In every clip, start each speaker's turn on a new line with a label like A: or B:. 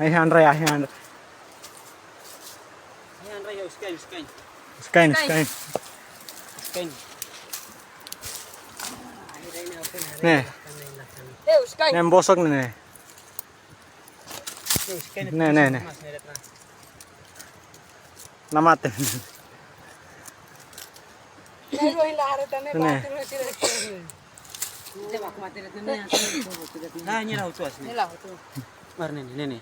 A: Ayhandra.
B: Ayhan raya uskain.
A: Skain. Nih.
B: Uskain.
A: Nem bosok nih. Nih. Namatin.
B: Nah, nyerah itu asli. Marne nih.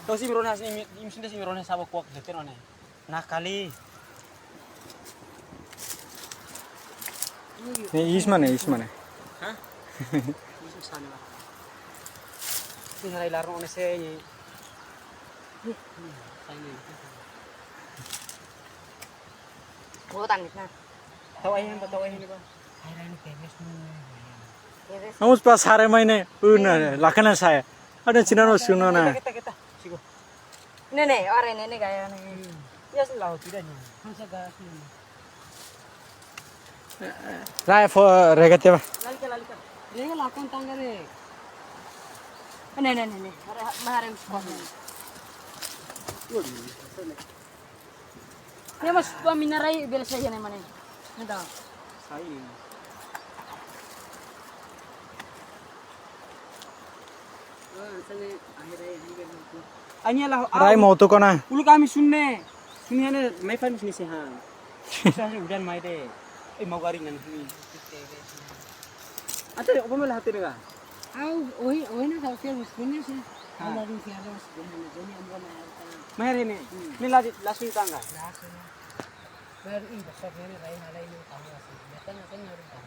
B: Kau si mironas ni, imsinde si mironas sabak kuak deter mana? Nah kali.
A: Nih ismane.
B: Hah? Isu sana lah. Ini hari larang one saya ni.
C: Bukan na.
B: Tahu ayam ni ba?
A: Namus pas sare maine lakana saya. Ada cina no suno na.
B: Kita. Sigo.
C: Nene, ore nene gaya nene.
B: Ya selau tidak ni. Masa gas ni.
A: Rai fo regate ba.
B: Lalika.
C: Nene lakan tangare. Nene. Mahare usko. Ya mas paminaray bilas saja na mane. Nada.
B: Sai. Anya lah.
A: Rai mau tu kona.
B: Ulu kami sunne. Sunne ne mai fan sini sehan. Saya udah mai deh. Mau garing nan sini. Ate apa malah hati nega?
C: Ohi na sa fiel muskunya sih. Ada di fiel muskunya jadi ambo na.
B: Mahir ini. Ini langsung tangga.
C: Baru ini besar nene rai halai ni tahu asli. Datang nyari tahu.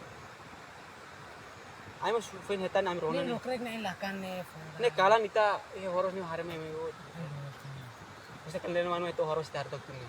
B: Ay mas fin hetan am rona
C: Ni
B: ni.
C: nokrek na ilakan ne.
B: Ne kala nita horos ni hare me. Bisa kandel manu itu horos tar tok ni.